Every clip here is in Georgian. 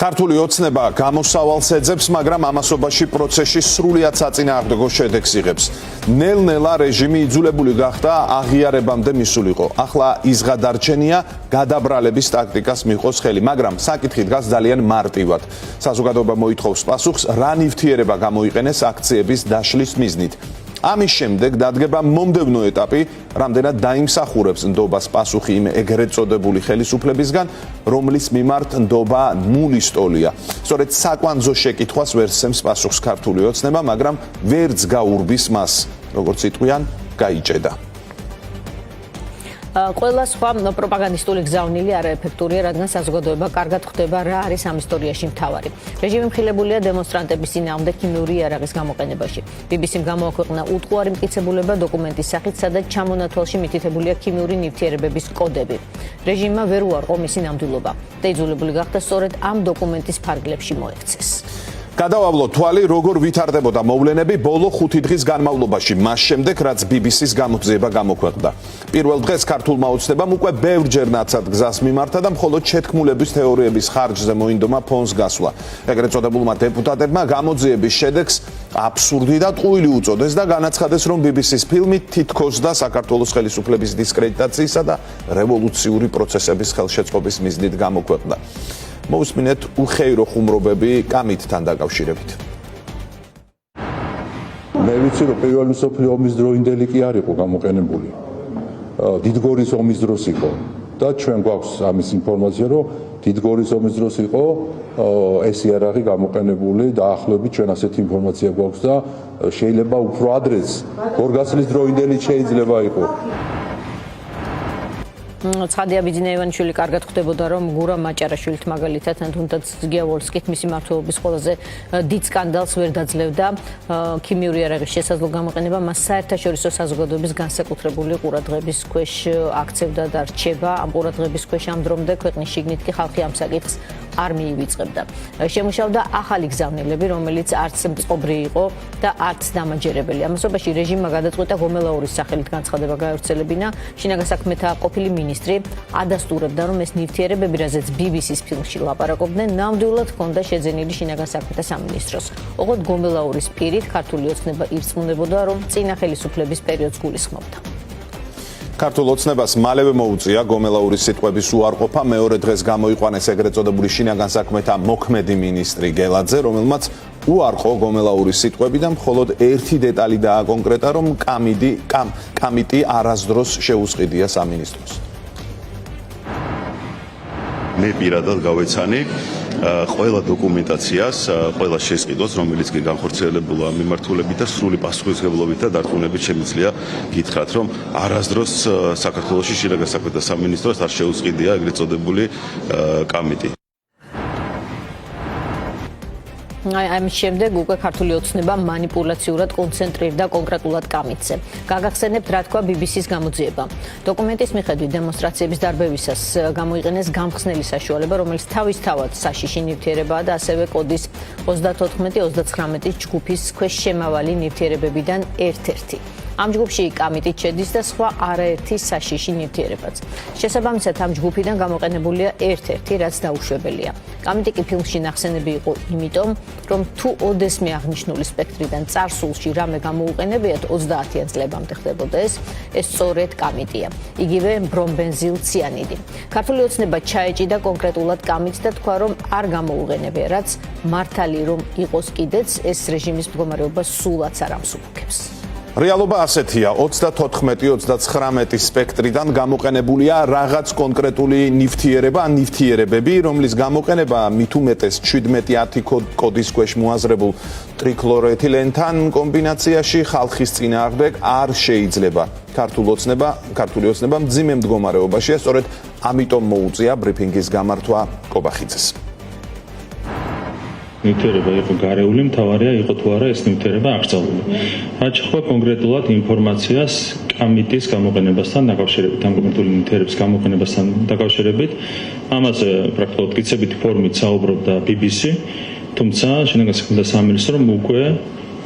ქართული ოცნება გამოსავალს ეძებს, მაგრამ ამასობაში პროცესში სრულიად საწინააღმდეგო შედეგს იღებს. ნელ-ნელა რეჟიმი იძულებული გახდა აღიარებამდე მისულიყო. ახლა ის გადარჩენია გადაბრალების ტაქტიკას მიიღოს ხელი, მაგრამ საკითხი დგას ძალიან მარტივად. საზოგადოება მოითხოვს პასუხს, რა ნივთიერება გამოიყენეს აქციების დაშლის მიზნით. ამის შემდეგ დადგება მომდევნო ეტაპი, რამდენად დაიმსახურებს ნდობას პასუხი იმ ეგრეთ წოდებული ხელისუფლებისგან, რომლის მიმართ ნდობა ნულის ტოლია. სწორედ საკვანძო შეკითხვას ვერ სცემს პასუხს ქართული ოცნება, მაგრამ ვერც გაურბის მას, როგორც იტყვიან, გაიჭედა. ყველა სხვა პროპაგანდისტული გზავნილი არაეფექტურია, რადგან საზოგადოება კარგად ხვდება რა არის ამ ისტორიაში მთავარი. რეჟიმი მხილებულია დემონსტრანტების წინააღმდეგ ქიმიური იარაღის გამოყენებაში. BBC-მ გამოაქვეყნა უტყუარი მტკიცებულება დოკუმენტის სახით, სადაც ჩამონათვალში მითითებულია ქიმიური ნივთიერებების კოდები. რეჟიმმა ვერ უარყო მისი ნამდვილობა და იძულებული გახდა სწორედ ამ დოკუმენტის ფარგლებში მოექცეს. გადავავლოთ თვალი, როგორ ვითარდებოდა მოვლენები ბოლო 5 დღის განმავლობაში, მას შემდეგ, რაც BBC-ს გამოძიება გამოქვეყნდა. პირველ დღეს ქართულმა ოცნებამ უკვე ბევრჯერ ნაცად გზას მიმართა და მხოლოდ შეთქმულების თეორიების ხარჯზე მოინდომა ფონს გასვლა. ეგრეთ წოდებულმა დეპუტატებმა გამოძიების შედეგს აბსურდი და ტყუილი უწოდეს და განაცხადეს, რომ BBC-ს ფილმი თითქოს და საქართველოს ხელისუფლების დისკრედიტაციისა და რევოლუციური პროცესების ხელშეწყობის მიზნით გამოქვეყნდა. მოусმინეთ უხეირო ხუმრობები კამიტთან დაკავშირებით. მე ვიცი, რომ პირველი მსოფლიო ომის დროინდელი კი არ იყო გამოყენებული. დიდგორის ომის დროს იყო და ჩვენ გვაქვს ამის ინფორმაცია, რომ დიდგორის ომის დროს იყო ეს იარაღი გამოყენებული და ახლობით ჩვენ ასეთი ინფორმაცია გვაქვს და შეიძლება უფრო ადრეც გორგასლის დროინდელი შეიძლება იყო. ცხადია ბიძინა ივანიშვილი კარგად ხვდებოდა, რომ გურა მაჭარაშვილით მაგალითად, თუნდაც გიავოლსკით მისი მმართველობის ყველაზე დიდ სკანდალს ვერ დაძლევდა ქიმიური იარაღის შესაძლო გამოყენება, მას საერთაშორისო საზოგადოების განსაკუთრებული ყურადღების ქვეშ აქცევდა და რჩება. ამ ყურადღების ქვეშ ამ დრომდე ქვეყნის შიგნით კი ხალხი ამ საკითხს არ მიივიწყებდა. შემუშავდა ახალი გზავნილები, რომელიც არც მწყობრი იყო და არც დამაჯერებელი. ამასობაში რეჟიმმა გადაწყვიტა გომელაურის სახელით განცხადება გაევრცელებინა. შინაგან საქმეთა ყოფილი მინისტრი ადასტურებდა, რომ ეს ნივთიერებები, რაზეც BBC-ს ფილმში ლაპარაკობდნენ, ნამდვილად ჰქონდა შეძენილი შინაგან საქმეთა სამინისტროს. ოღონდ გომელაურის პირით ქართული ოცნება ირწმუნებოდა, რომ წინა ხელისუფლების პერიოდს გულისხმობდა. ქართულ ოცნებას მალევე მოუწია გომელაურის სიტყვების უარყოფა. მეორე დღეს გამოიყვანეს ეგრეთ წოდებული შინაგან საქმეთა მოქმედი მინისტრი გელაძე, რომელმაც უარყო გომელაურის სიტყვები და მხოლოდ ერთი დეტალი დააკონკრეტა, რომ კამიტი არასდროს შეუსყიდია სამინისტროს. მე პირადად გავეცანი ყველა დოკუმენტაციას, ყველა შესყიდვას, რომელიც კი განხორციელებულა მიმართულებით და სრული პასუხისმგებლობით და დარწმუნებით შემიძლია გითხრათ, რომ არასდროს საქართველოში შინაგან საქმეთა სამინისტროს არ შეუსყიდია ეგრეთ წოდებული კამიტი. ამის შემდეგ უკვე ქართული ოცნება მანიპულაციურად კონცენტრირდა კონკრეტულად კამიტზე. გაგახსენებთ, რა თქვა BBC-ს გამოძიება. დოკუმენტის მიხედვით დემონსტრაციების დარბევისას გამოიყენეს გამხსნელი საშუალება, რომელიც თავისთავად საშიში ნივთიერებაა და ასევე კოდის 34-39 ჯგუფის ქვეშ შემავალი ნივთიერებებიდან ერთ-ერთი. ამ ჯგუფში კამიტით შედის და სხვა არაერთი საშიში ნივთიერებაც. შესაბამისად, ამ ჯგუფიდან გამოყენებულია ერთ-ერთი, რაც დაუშვებელია. კამიტი კი ფილმში ნახსენები იყო იმიტომ, რომ თუ ოდესმე აღნიშნული სპექტრიდან წარსულში რამე გამოუყენებიათ 30-იან წლებამდე ხდებოდა ეს სწორედ კამიტია. იგივე ბრომბენზილ ციანიდი. ქართული ოცნება ჩაეჭიდა კონკრეტულად კამიტს და თქვა, რომ არ გამოუყენებია, რაც მართალი რომ იყოს კიდეც, ეს რეჟიმის მდგომარეობას სულაც არ ამსუბუქებს. რეალობა ასეთია, 34-39 სპექტრიდან გამოყენებულია რაღაც კონკრეტული ნივთიერება, ნივთიერებები, რომლის გამოყენება მით უმეტეს 17-10 კოდის ქვეშ მოაზრებულ ტრიქლორეთილენთან კომბინაციაში ხალხის წინააღმდეგ არ შეიძლება. ქართული ოცნება მძიმე მდგომარეობაშია, სწორედ ამიტომ მოუწია ბრიფინგის გამართვა კობახიძეს. ნივთიერება იყო გარეული, მთავარია იყო თუ არა ეს ნივთიერება აკრძალული. რაც შეეხება კონკრეტულად ინფორმაციას კამიტის გამოყენებასთან დაკავშირებით, ამ კონკრეტული ნივთიერების გამოყენებასთან დაკავშირებით, ამაზე პრაქტიკულად მტკიცებითი ფორმით საუბრობდა BBC, თუმცა შინაგან საქმეთა სამინისტრომ უკვე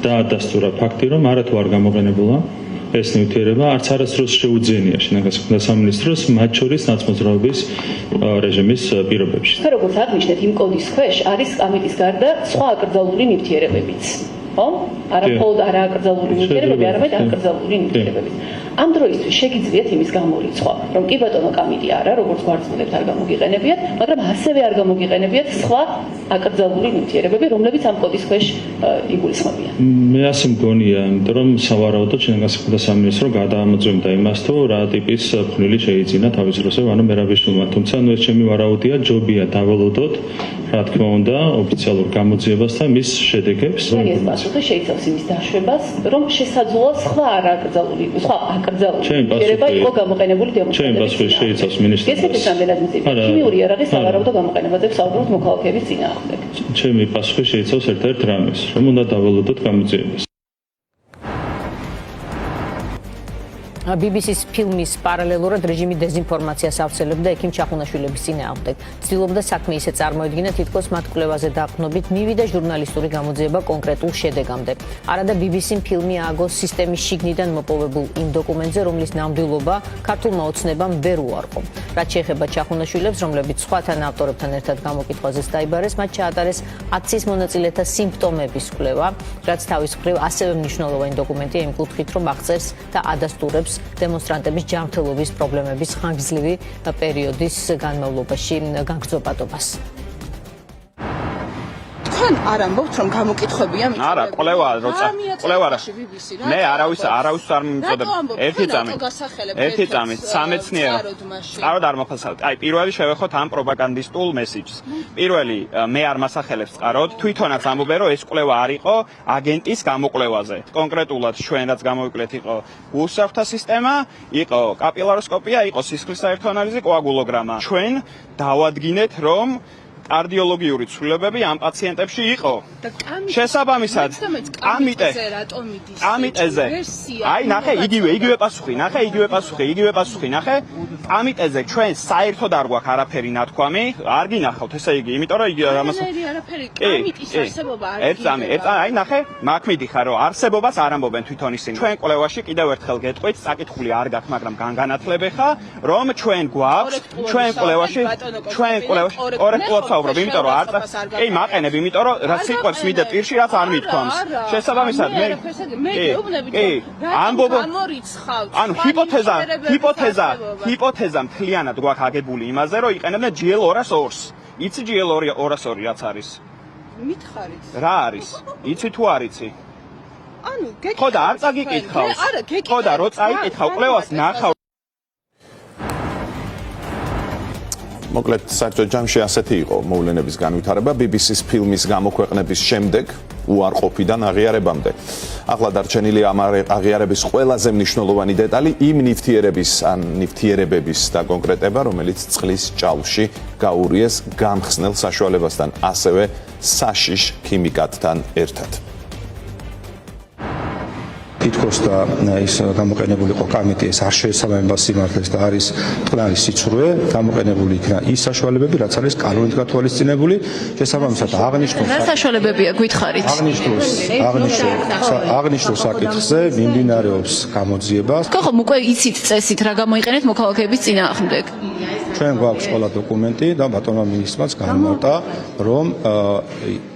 დაადასტურა ფაქტი, რომ არათუ არ გამოყენებულა ეს ნივთიერება არც არასდროს შეუძენია შინაგანსაკუთრებთა სამინისტროს მათ შორის ნაცმოძრაობის რეჟიმის პირობებში. როგორც აღნიშნეთ, იმ კოდის ქვეშ არის ამიტის გარდა სხვა აკრძალული ნივთიერებებიც. ხო? არა მხოლოდ არააკრძალული ნივთიერებები, არამედ აკრძალული ნივთიერებები. ამ დროისთვის შეგიძლიათ იმის გამორიცხვა, რომ კი ბატონო კამიტი არა, როგორც გვარცმულებთ არ გამოგიყენებიათ, მაგრამ ასევე არ გამოგიყენებიათ სხვა აკრძალული ნივთიერებები, რომლებიც ამ კოდის ქვეშ იგულისხმებიან. მე ასე მგონია, იმიტომ რომ სავარაუდოდ შინაგანსაკუთრებთა სამინისტრო გადაამოწმებდა იმას, თუ რა ტიპის ფხვნილი შეიძინა თავის დროზე ანუ მერაბიშვილმა. თუმცა ეს ჩემი ვარაუდია, ჯობია დაველოდოთ, რა თქმა უნდა, ოფიციალურ გამოძიებასთან მის შედეგებს. ეს პასუხი შეიცავს იმის დაშვებას, რომ შესაძლოა სხვა არააკრძალული, სხვა აკრძალული ნივთიერება იყო გამოყენებული დემონსტრაციებში. ჩემი პასუხი შეიცავს მინისტრს. ეს რამდენად მძიმე. ქიმიური იარაღის სავარაუდო გამოყენებაზე ვსაუბრობთ მოქალაქეების წინააღმდეგ. ჩემი პასუხი შეიცავს ერთ-ერთ რამეს, რომ უნდა დაველოდოთ გამოძიებას. BBC-ს ფილმის პარალელურად რეჟიმი დეზინფორმაციას ავრცელებდა ექიმ ჩახუნაშვილების წინააღმდეგ. ცდილობდა საქმე ისე წარმოედგინა, თითქოს მათ კვლევაზე დაყრდნობით მივიდა ჟურნალისტური გამოძიება კონკრეტულ შედეგამდე. არადა BBC-მ ფილმი ააგო სისტემის შიგნიდან მოპოვებულ იმ დოკუმენტზე, რომლის ნამდვილობა ქართულმა ოცნებამ ვერ უარყო. რაც შეეხება ჩახუნაშვილებს, რომლებიც სხვათან ავტორებთან ერთად გამოკითხვაზეც დაიბარეს, მათ ჩაატარეს აქციის მონაწილეთა სიმპტომების კვლევა, რაც თავის მხრივ ასევე მნიშვნელოვანი დოკუმენტია იმ კუთხით, რომ აღწერს და ადასტურებს დემონსტრანტების ჯანმრთელობის პრობლემების ხანგრძლივი პერიოდის განმავლობაში გაგრძობადობას. თქვენ არ ამბობთ რომ გამოკითხვებია მიწვევები? არა, კვლევა როცა კვლევა რა. მე არავის არ მიმწოდებ. ერთი წამით სამეცნიერო. წყაროდ არ მოხსენებთ. აი, პირველი შევეხოთ ამ პროპაგანდისტულ მესიჯს. პირველი მე არ მასახელებს წყაროდ, თვითონაც ამბობენ რომ ეს კვლევა არ იყო აგენტის გამოკვლევაზე. კონკრეტულად ჩვენ რაც გამოვიკლეთ იყო უსაფრთა სისტემა, იყო კაპილაროსკოპია, იყო სისხლის საერთო ანალიზი, კოაგულოგრამა. ჩვენ დავადგინეთ რომ კარდიოლოგიური ცვლილებები ამ პაციენტებში იყო. შესაბამისად, კამიტეზე. აი, ნახე, იგივე პასუხი, ნახე. კამიტეზე ჩვენ საერთოდ არ გვაქვს არაფერი ნათქვამი, არ გინახავთ, ესე იგი, იმიტომ რომ ამას კამიტის არსებობა არ ერთ აი, ნახე, მაგ მიდიხარ რომ არსებობას არ ამბობენ თვითონ ისინი. ჩვენ კვლევაში კიდევ ერთხელ გეტყვით, საკითხული არ გაქვს, მაგრამ განგანათლებ ხა, რომ ჩვენ გვაქვს, ჩვენ კვლევაში კორექტულად ვსაუბრობ, იმიტომ რომ არ კი მაყენებ, იმიტომ რომ რა სიყვარს მიდე პირში, რაც არ მithქვამს. შესაბამისად მე ამბობ ანუ ჰიპოთეზა მთლიანად გვაქვს აგებული იმაზე, რომ იყენებდნენ GL 202-ს. იცი GL 202 რაც არის? მითხარით. რა არის? იცი თუ არ იცი? ანუ გეკითხავ. ხო და არ წაგიკითხავს. ხო და რო წაიკითხავ კვლევას ნახავ. მოკლედ საერთოდ ჯამში ასეთი იყო მოვლენების განვითარება BBC-ს ფილმის გამოქვეყნების შემდეგ უარყოფიდან აღიარებამდე. ახლა დარჩენილია ამ აღიარების ყველაზე მნიშვნელოვანი დეტალი იმ ნივთიერებების დაკონკრეტება, რომელიც წყლის ჭაულში გაურიეს გამხსნელ საშუალებასთან, ასევე საშიშ ქიმიკატთან ერთად. თითქოს და ის გამოყენებული იყო კამიტი ეს არ შეესაბამება სიმართლეს და არის ტყნარი სიცრუე, გამოყენებული იქნა ის საშუალებები, რაც არის კანონით გათვალისწინებული, შესაბამისად აღნიშნულ რა საშუალებებია გითხარით? აღნიშნულ საკითხზე მიმდინარეობს გამოძიება. ხომ უკვე იცით წესით რა გამოიყენეთ მოქალაქეების წინააღმდეგ? ჩვენ გვაქვს ყველა დოკუმენტი და ბატონმა მინისტრმაც განმარტა, რომ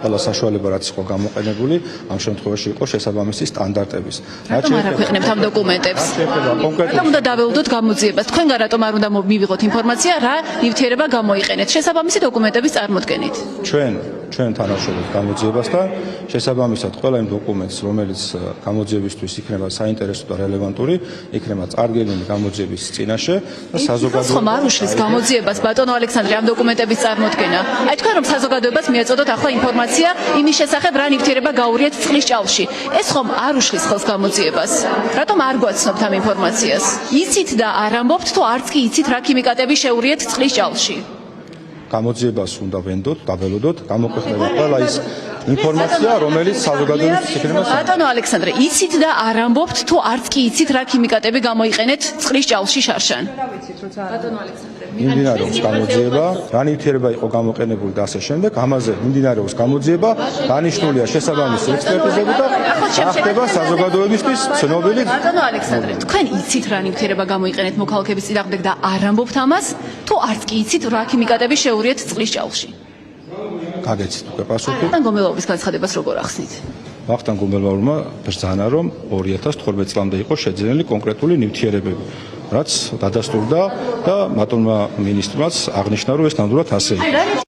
ყველა საშუალება რაც იყო გამოყენებული, ამ შემთხვევაში იყო შესაბამისი სტანდარტების. რატომ არ აქვეყნებთ ამ დოკუმენტებს? რატომ უნდა დაველოდოთ გამოძიებას? თქვენგან რატომ არ უნდა მივიღოთ ინფორმაცია რა ნივთიერება გამოიყენეთ შესაბამისი დოკუმენტების წარმოდგენით? ჩვენ თანაშრომობთ გამოძიებასთან, შესაბამისად ყველა იმ დოკუმენტს, რომელიც გამოძიებისთვის იქნება საინტერესო და რელევანტური, იქნება წარდგენილი გამოძიების წინაშე და საზოგადოებას ხომ არ უშლის გამოძიებას ბატონო ალექსანდრე ამ დოკუმენტების წარმოდგენა. აი თქვენ რომ საზოგადოებას მიეწოდოთ ახლა ინფორმაცია იმის შესახებ რა ნივთიერება გაურიეთ წყლის ჭაულში. ეს ხომ არ უშლის ხელს გამოძიებას. რატომ არ გვაცნობთ ამ ინფორმაციას? იცით და არ ამბობთ თუ არც კი იცით რა ქიმიკატები შეურიეთ წყლის ჭაულში? გამოძიებას უნდა ვენდოთ, დაველოდოთ, გამოქვეყნება ყველა ის ინფორმაცია, რომელიც საზოგადოებისთვის იქნება. ბატონო ალექსანდრე, იცით და არ ამბობთ თუ არც კი იცით რა ქიმიკატები გამოიყენეთ წყლის ჭაულში შარშან? რა ვიცით როცა ბატონო ალექსანდრე მიმდინარეობს გამოძიება, რა ნივთიერება იყო გამოყენებული და ასე შემდეგ, ამაზე მიმდინარეობს გამოძიება, დანიშნულია შესაბამისი ექსპერტიზები და ახდება საზოგადოებისთვის ცნობილი. ბატონო ალექსანდრე, თქვენ იცით რა ნივთიერება გამოიყენეთ მოქალაქეების წინააღმდეგ და არ ამბობთ ამას, თუ არც კი იცით რა ქიმიკატები შეურიეთ წყლის ჭაულში? გაგეცით უკვე პასუხი. ვახტანგ გომელაურის განცხადებას როგორ ახსნით? ვახტანგ გომელაურმა ბრძანა, რომ 2012 წლამდე იყო შეძენილი კონკრეტული ნივთიერებები, რაც დადასტურდა და ბატონმა მინისტრმაც აღნიშნა, რომ ეს ნამდვილად ასეა.